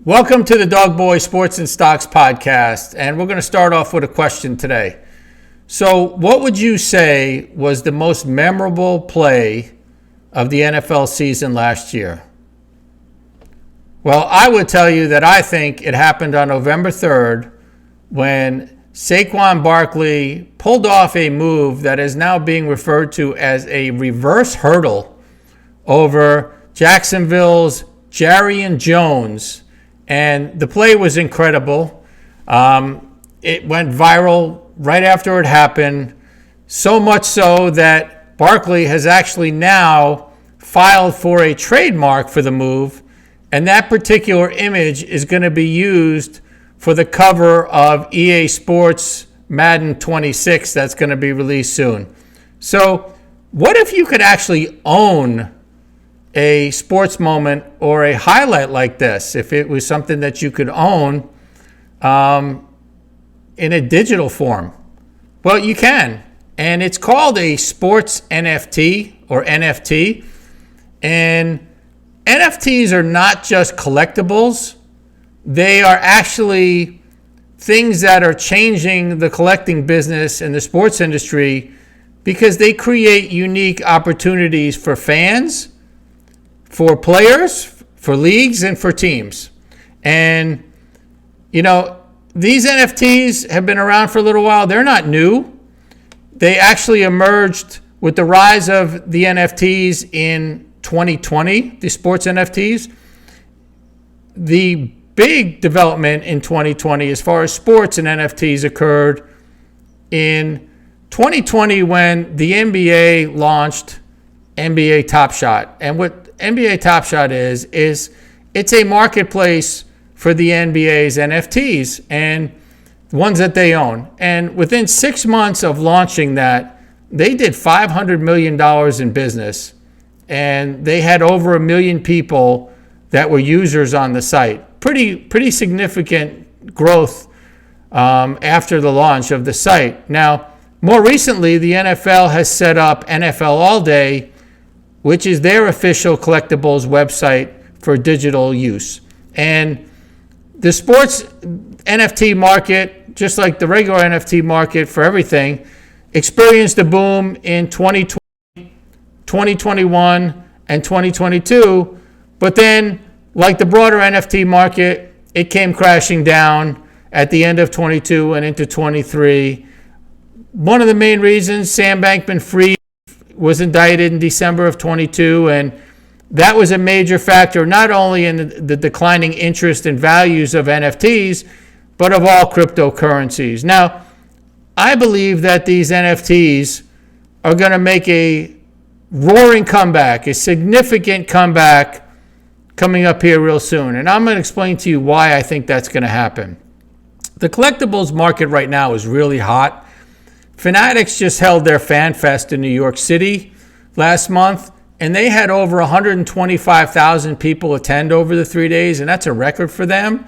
Welcome to the Dog Boy Sports and Stocks podcast, and we're going to start off with a question today. So, what would you say was the most memorable play of the NFL season last year? Well, I would tell you that I think it happened on November 3rd when Saquon Barkley pulled off a move that is now being referred to as a reverse hurdle over Jacksonville's Jarrian Jones. And the play was incredible. It went viral right after it happened, so much so that Barkley has actually now filed for a trademark for the move, and that particular image is going to be used for the cover of EA Sports Madden 26 that's going to be released soon. So what if you could actually own a sports moment or a highlight like this, if it was something that you could own in a digital form? Well, you can. And it's called a sports NFT or NFT. And NFTs are not just collectibles. They are actually things that are changing the collecting business in the sports industry because they create unique opportunities for fans, for players, for leagues, and for teams. And, these NFTs have been around for a little while. They're not new. They actually emerged with the rise of the NFTs in 2020, the sports NFTs. The big development in 2020 as far as sports and NFTs occurred in 2020 when the NBA launched NBA Top Shot. And what NBA Top Shot is it's a marketplace for the NBA's NFTs and ones that they own. And within 6 months of launching that, they did $500 million in business. And they had over 1 million people that were users on the site. Pretty significant growth after the launch of the site. Now, more recently, the NFL has set up NFL All Day, which is their official collectibles website for digital use. And the sports NFT market, just like the regular NFT market for everything, experienced a boom in 2020, 2021, and 2022. But then, like the broader NFT market, it came crashing down at the end of 22 and into 23. One of the main reasons, Sam Bankman-Fried was indicted in December of 22, and that was a major factor not only in the declining interest and values of NFTs, but of all cryptocurrencies. Now, I believe that these NFTs are going to make a roaring comeback, a significant comeback coming up here real soon. And I'm going to explain to you why I think that's going to happen. The collectibles market right now is really hot. Fanatics just held their Fan Fest in New York City last month, and they had over 125,000 people attend over the 3 days, and that's a record for them.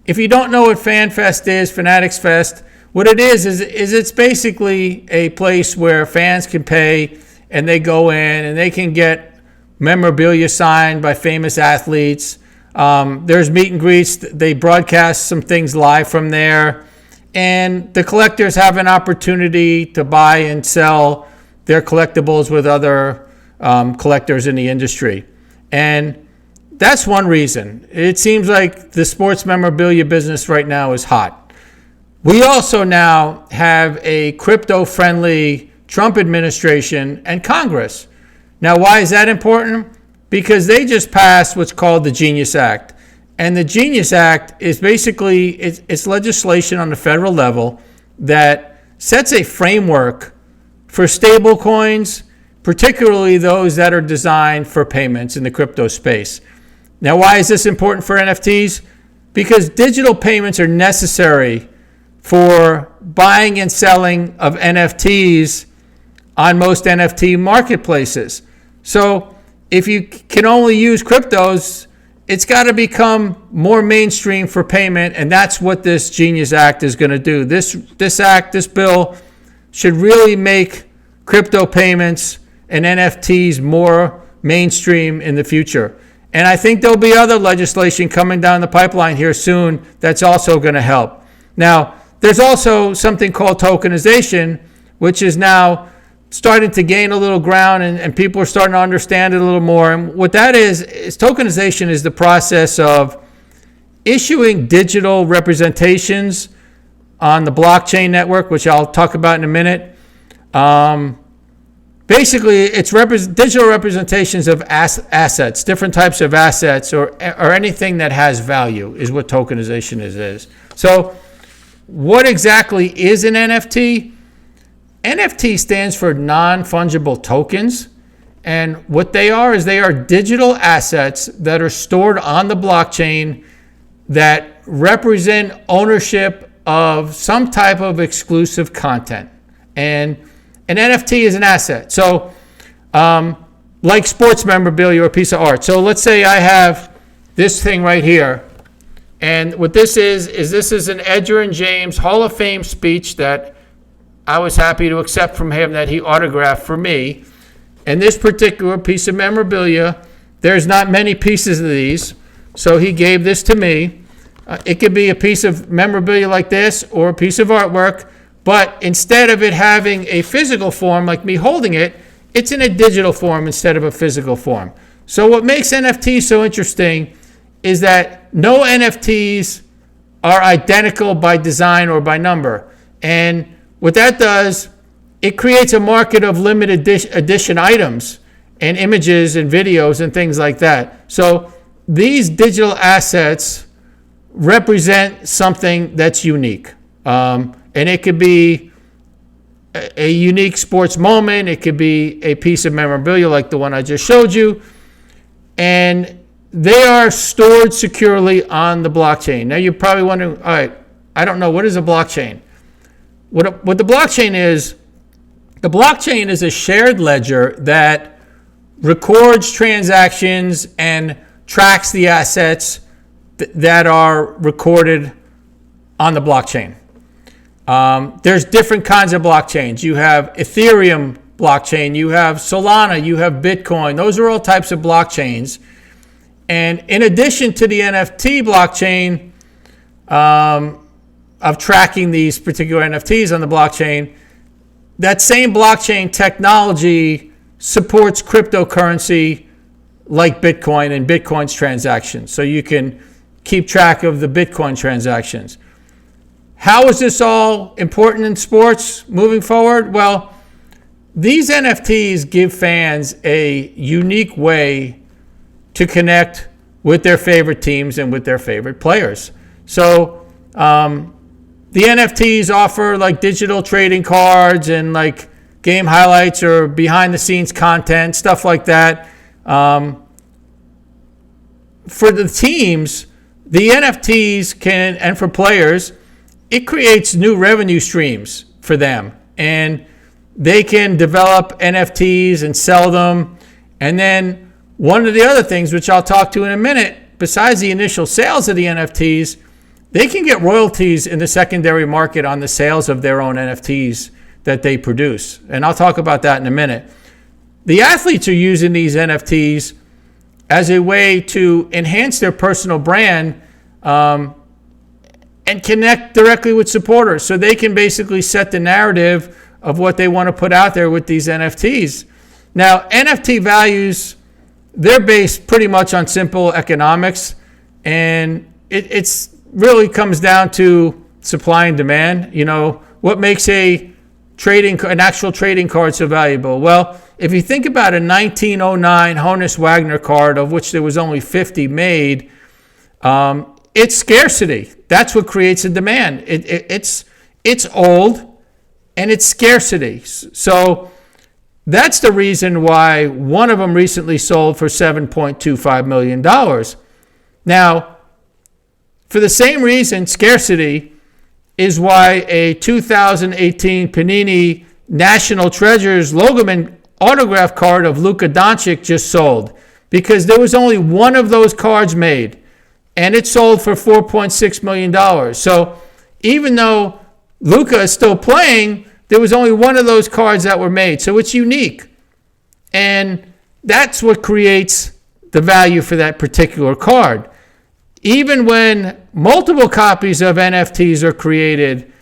If you don't know what Fan Fest is, Fanatics Fest, what it is it's basically a place where fans can pay, and they go in, and they can get memorabilia signed by famous athletes. There's meet and greets. They broadcast some things live from there. And the collectors have an opportunity to buy and sell their collectibles with other collectors in the industry. And that's one reason. It seems like the sports memorabilia business right now is hot. We also now have a crypto-friendly Trump administration and Congress. Now, why is that important? Because they just passed what's called the Genius Act. And the Genius Act is basically, it's legislation on the federal level that sets a framework for stable coins, particularly those that are designed for payments in the crypto space. Now, why is this important for NFTs? Because digital payments are necessary for buying and selling of NFTs on most NFT marketplaces. So if you can only use cryptos, it's got to become more mainstream for payment, and that's what this Genius Act is going to do. This bill should really make crypto payments and NFTs more mainstream in the future. And I think there'll be other legislation coming down the pipeline here soon that's also going to help. Now, there's also something called tokenization, which is now starting to gain a little ground, and people are starting to understand it a little more. And what that is tokenization is the process of issuing digital representations on the blockchain network, which I'll talk about in a minute. Basically, it's digital representations of assets, different types of assets, or anything that has value is what tokenization is. So what exactly is an NFT? NFT stands for non-fungible tokens. And what they are is they are digital assets that are stored on the blockchain that represent ownership of some type of exclusive content. And an NFT is an asset. So like sports memorabilia or a piece of art. So let's say I have this thing right here. And what this is this is an Edgerrin James Hall of Fame speech that I was happy to accept from him, that he autographed for me. And this particular piece of memorabilia, there's not many pieces of these, so he gave this to me. It could be a piece of memorabilia like this or a piece of artwork, but instead of it having a physical form like me holding it, it's in a digital form instead of a physical form. So what makes NFTs so interesting is that no NFTs are identical by design or by number. And what that does, it creates a market of limited edition items and images and videos and things like that. So these digital assets represent something that's unique. And it could be a unique sports moment. It could be a piece of memorabilia like the one I just showed you. And they are stored securely on the blockchain. Now you're probably wondering, all right, I don't know, what is a blockchain? What the blockchain is a shared ledger that records transactions and tracks the assets that are recorded on the blockchain. There's different kinds of blockchains. You have Ethereum blockchain, you have Solana, you have Bitcoin. Those are all types of blockchains. And in addition to the NFT blockchain, of tracking these particular NFTs on the blockchain, that same blockchain technology supports cryptocurrency like Bitcoin and Bitcoin's transactions. So you can keep track of the Bitcoin transactions. How is this all important in sports moving forward? Well, these NFTs give fans a unique way to connect with their favorite teams and with their favorite players. So the NFTs offer like digital trading cards and like game highlights or behind the scenes content, stuff like that. For the teams, the NFTs can, and for players, it creates new revenue streams for them. And they can develop NFTs and sell them. And then one of the other things, which I'll talk to in a minute, besides the initial sales of the NFTs, they can get royalties in the secondary market on the sales of their own NFTs that they produce. And I'll talk about that in a minute. The athletes are using these NFTs as a way to enhance their personal brand and connect directly with supporters. So they can basically set the narrative of what they want to put out there with these NFTs. Now, NFT values, they're based pretty much on simple economics, and it's really comes down to supply and demand. You know, what makes an actual trading card so valuable? Well, if you think about a 1909 Honus Wagner card, of which there was only 50 made, it's scarcity. That's what creates a demand. It's old and it's scarcity. So that's the reason why one of them recently sold for $7.25 million. Now, for the same reason, scarcity, is why a 2018 Panini National Treasures Logoman autograph card of Luka Doncic just sold, because there was only one of those cards made, and it sold for $4.6 million. So even though Luka is still playing, there was only one of those cards that were made. So it's unique. And that's what creates the value for that particular card. Even when multiple copies of NFTs are created,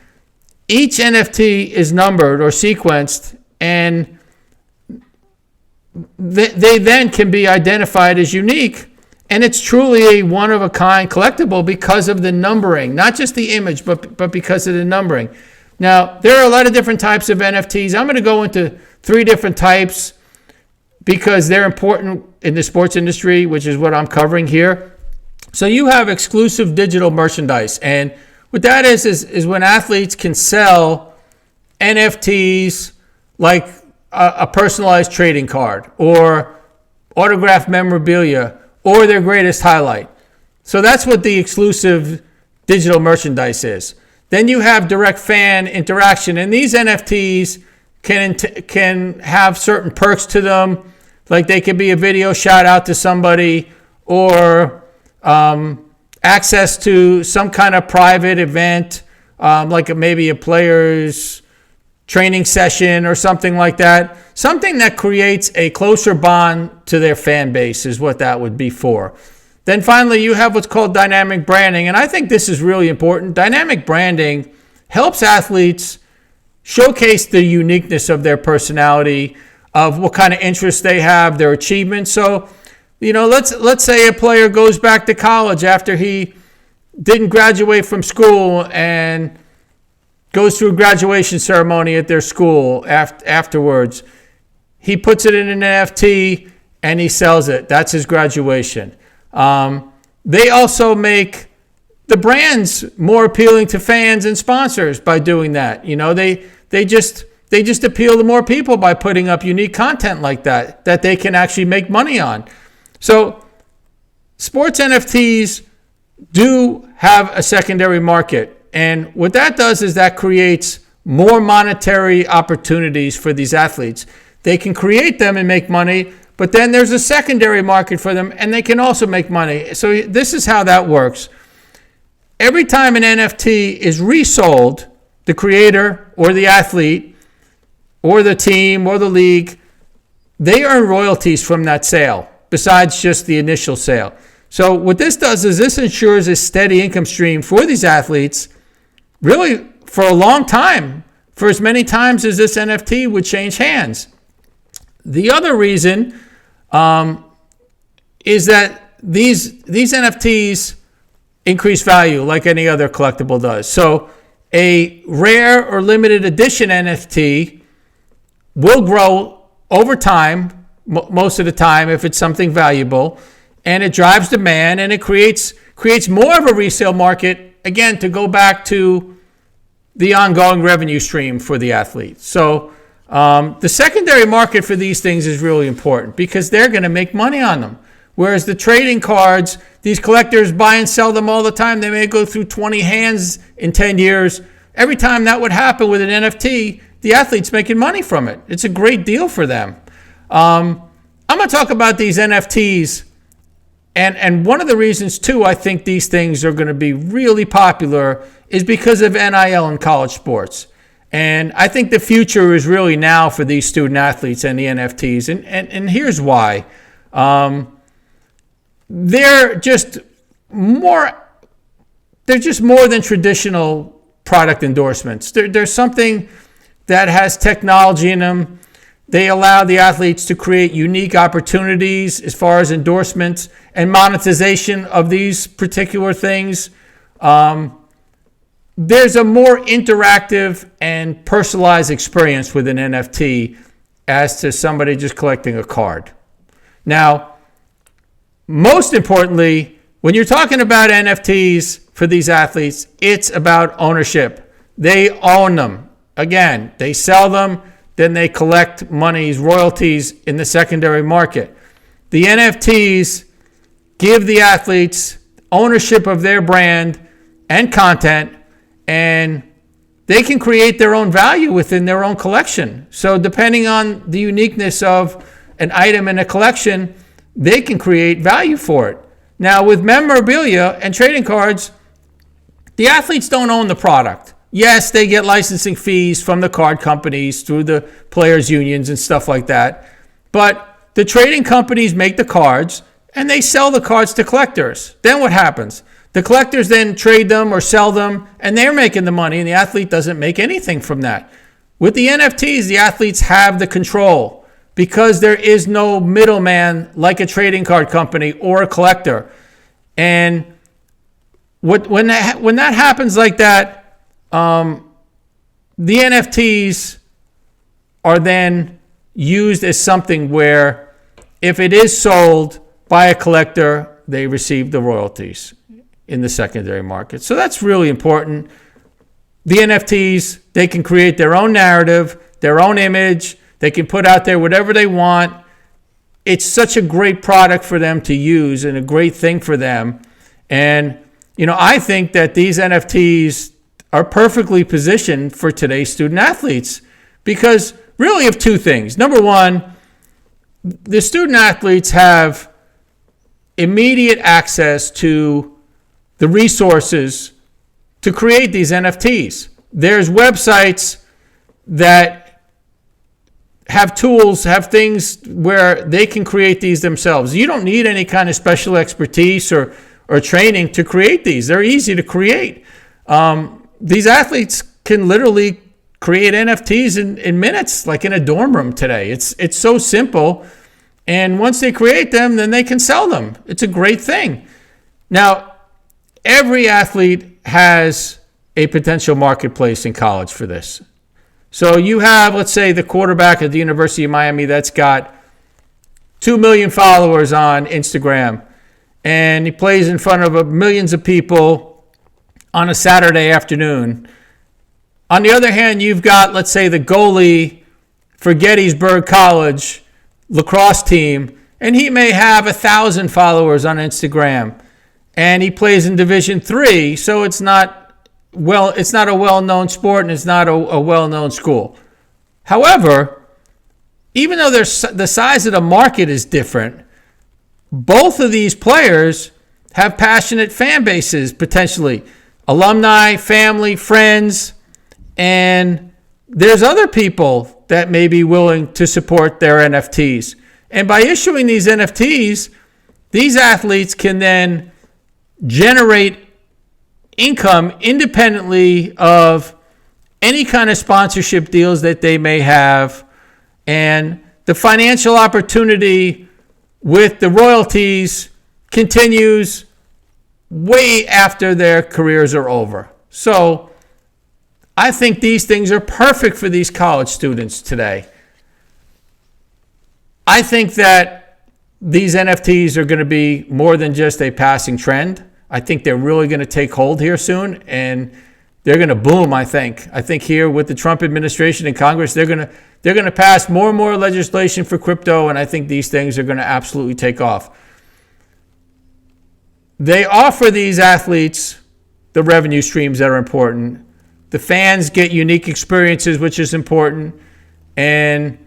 each NFT is numbered or sequenced, and they then can be identified as unique. And it's truly a one-of-a-kind collectible because of the numbering, not just the image, but because of the numbering. Now, there are a lot of different types of NFTs. I'm going to go into 3 different types because they're important in the sports industry, which is what I'm covering here. So you have exclusive digital merchandise. And what that is when athletes can sell NFTs like a personalized trading card or autographed memorabilia or their greatest highlight. So that's what the exclusive digital merchandise is. Then you have direct fan interaction, and these NFTs can have certain perks to them, like they could be a video shout out to somebody or access to some kind of private event, like maybe a player's training session or something like that. Something that creates a closer bond to their fan base is what that would be for. Then finally, you have what's called dynamic branding. And I think this is really important. Dynamic branding helps athletes showcase the uniqueness of their personality, of what kind of interests they have, their achievements. So, let's say a player goes back to college after he didn't graduate from school and goes through a graduation ceremony at their school afterwards. He puts it in an NFT and he sells it. That's his graduation. They also make the brands more appealing to fans and sponsors by doing that. They just appeal to more people by putting up unique content like that they can actually make money on. So sports NFTs do have a secondary market. And what that does is that creates more monetary opportunities for these athletes. They can create them and make money, but then there's a secondary market for them, and they can also make money. So this is how that works. Every time an NFT is resold, the creator or the athlete or the team or the league, they earn royalties from that sale, besides just the initial sale. So what this does is this ensures a steady income stream for these athletes, really for a long time, for as many times as this NFT would change hands. The other reason is that these NFTs increase value like any other collectible does. So a rare or limited edition NFT will grow over time, most of the time, if it's something valuable, and it drives demand, and it creates more of a resale market, again, to go back to the ongoing revenue stream for the athlete. So the secondary market for these things is really important because they're going to make money on them. Whereas the trading cards, these collectors buy and sell them all the time. They may go through 20 hands in 10 years. Every time that would happen with an NFT, the athlete's making money from it. It's a great deal for them. I'm going to talk about these NFTs. And one of the reasons, too, I think these things are going to be really popular is because of NIL in college sports. And I think the future is really now for these student athletes and the NFTs. And here's why. They're just more than traditional product endorsements. There's something that has technology in them. They allow the athletes to create unique opportunities as far as endorsements and monetization of these particular things. There's a more interactive and personalized experience with an NFT as to somebody just collecting a card. Now, most importantly, when you're talking about NFTs for these athletes, it's about ownership. They own them. Again, they sell them, then they collect monies, royalties in the secondary market. The NFTs give the athletes ownership of their brand and content, and they can create their own value within their own collection. So depending on the uniqueness of an item in a collection, they can create value for it. Now, with memorabilia and trading cards, the athletes don't own the product. Yes, they get licensing fees from the card companies through the players' unions and stuff like that. But the trading companies make the cards. and they sell the cards to collectors. Then what happens? The collectors then trade them or sell them, and they're making the money, and the athlete doesn't make anything from that. With the NFTs, the athletes have the control because there is no middleman like a trading card company or a collector. And when that happens like that, the NFTs are then used as something where if it is sold by a collector, they receive the royalties in the secondary market. So that's really important. The NFTs, they can create their own narrative, their own image. They can put out there whatever they want. It's such a great product for them to use and a great thing for them. And, I think that these NFTs are perfectly positioned for today's student athletes because really of two things. Number one, the student athletes have immediate access to the resources to create these NFTs. There's websites that have tools, have things where they can create these themselves. You don't need any kind of special expertise or training to create these. They're easy to create. These athletes can literally create NFTs in minutes, like in a dorm room today. It's so simple. And once they create them, then they can sell them. It's a great thing. Now, every athlete has a potential marketplace in college for this. So you have, let's say, the quarterback at the University of Miami that's got 2 million followers on Instagram, and he plays in front of millions of people on a Saturday afternoon. On the other hand, you've got, let's say, the goalie for Gettysburg College lacrosse team, and he may have 1,000 followers on Instagram, and he plays in Division III, so it's not a well-known sport and it's not a well-known school. However, even though the size of the market is different, both of these players have passionate fan bases, potentially alumni, family, friends, and there's other people that may be willing to support their NFTs. And by issuing these NFTs, these athletes can then generate income independently of any kind of sponsorship deals that they may have. And the financial opportunity with the royalties continues way after their careers are over. So I think these things are perfect for these college students today. I think that these NFTs are going to be more than just a passing trend. I think they're really going to take hold here soon, and they're going to boom, I think. I think here with the Trump administration and Congress, they're going to pass more and more legislation for crypto, and I think these things are going to absolutely take off. They offer these athletes the revenue streams that are important. The fans get unique experiences, which is important. And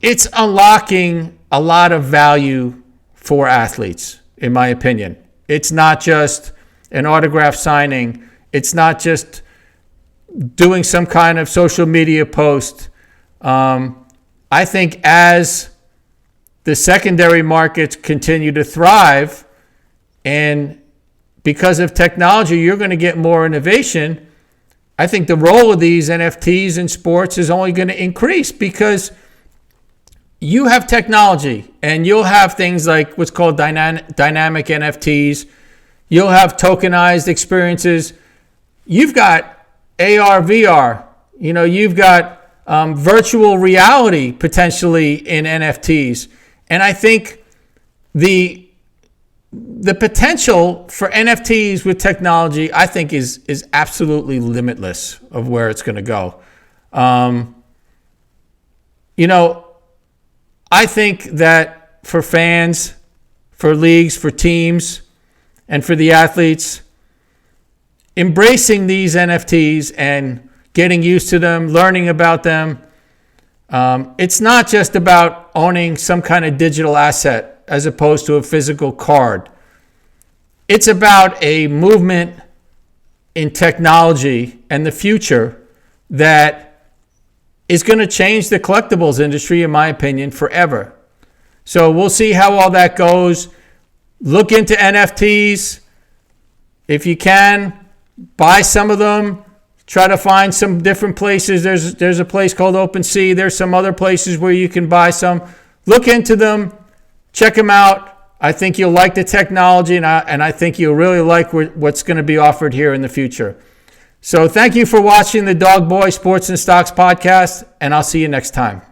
it's unlocking a lot of value for athletes, in my opinion. It's not just an autograph signing. It's not just doing some kind of social media post. I think as the secondary markets continue to thrive, and because of technology, you're going to get more innovation. I think the role of these NFTs in sports is only going to increase because you have technology and you'll have things like what's called dynamic NFTs. You'll have tokenized experiences. You've got AR, VR. You've got virtual reality potentially in NFTs. And I think the potential for NFTs with technology, I think, is absolutely limitless of where it's going to go. I think that for fans, for leagues, for teams, and for the athletes, embracing these NFTs and getting used to them, learning about them, it's not just about owning some kind of digital asset as opposed to a physical card. It's about a movement in technology and the future that is going to change the collectibles industry, in my opinion, forever. So we'll see how all that goes. Look into NFTs. If you can, buy some of them. Try to find some different places. There's a place called OpenSea. There's some other places where you can buy some. Look into them. Check them out. I think you'll like the technology, and I think you'll really like what's going to be offered here in the future. So thank you for watching the Dog Boy Sports and Stocks podcast, and I'll see you next time.